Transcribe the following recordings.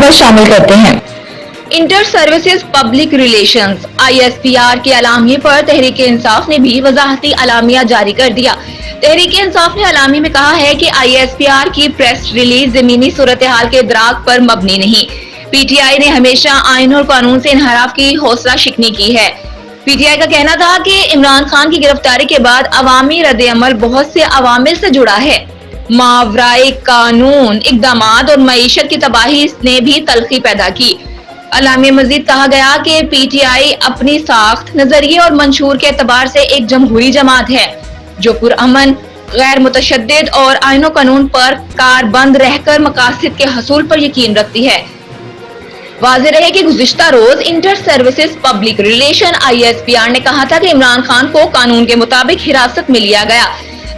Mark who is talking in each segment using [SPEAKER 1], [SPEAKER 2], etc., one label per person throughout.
[SPEAKER 1] खबर शामिल करते हैं।
[SPEAKER 2] Inter services public relations ISPR के अलामी पर तहरीक इंसाफ ने भी वजाहती अलामिया जारी कर दिया। तहरीक इंसाफ ने अलामी में कहा है कि ISPR की प्रेस रिलीज जमीनी सूरत हाल के इदराक पर मबनी नहीं। PTI ने हमेशा आइन और कानून से इनहराफ की हौसला शिकनी की है। PTI का कहना था कि इमरान खान की गिरफ्तारी के बाद अवामी रद्द-ए-अमल बहुत से अवामिल से जुड़ा है। मावराए कानून इक़दामात और मईशत की तबाही ने भी तल्खी पैदा की। अलामी मजीद कहा गया कि PTI अपनी साख्त, नजरिए और मंशूर के एतबार से एक जमहूरी जमात है जो पुरअमन, गैर मुतशद्दिद और आइन कानून पर कारबंद रहकर मकासद के हसूल पर यकीन रखती है। वाज़ेह रहे कि गुज़िश्ता रोज inter services public relation ISPR ने कहा था कि इमरान खान को कानून के मुताबिक हिरासत में लिया गया।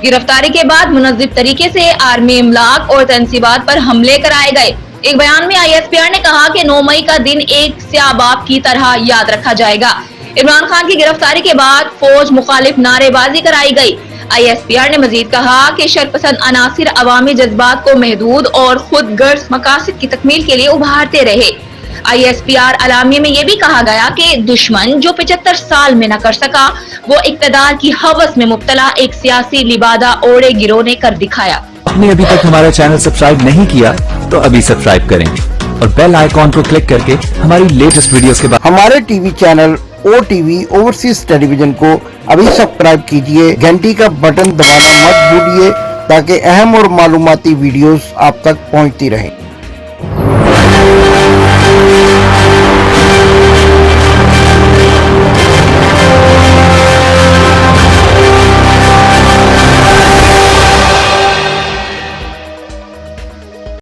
[SPEAKER 2] गिरफ्तारी के बाद मुनज़्ज़म तरीके से आर्मी इमलाक और तंसीबात पर हमले कराए गए। एक बयान में ISPR ने कहा कि 9 मई का दिन एक स्याबाब की तरह याद रखा जाएगा। इमरान खान की गिरफ्तारी के बाद फौज मुखालिफ नारेबाजी कराई गई। ISPR ने मजीद कहा कि शरपसंद अनासिर अवामी जज्बात को महदूद और खुद गर्ज मकासद की तकमील के लिए उभारते रहे। ISPR अलामी में यह भी कहा गया कि दुश्मन जो 75 साल में न कर सका वो इक़्तिदार की हवस में मुब्तला एक सियासी लिबादा ओढ़े गिरोह ने कर दिखाया।
[SPEAKER 3] आपने अभी तक हमारा चैनल सब्सक्राइब नहीं किया तो अभी सब्सक्राइब करें और बेल आइकॉन को क्लिक करके हमारी लेटेस्ट वीडियोस के बाद
[SPEAKER 4] हमारे TV channel OTV overseas television को अभी सब्सक्राइब कीजिए। घंटी का बटन दबाना मत भूलिए ताकि अहम और मालूमाती वीडियोस आप तक पहुंचती रहें।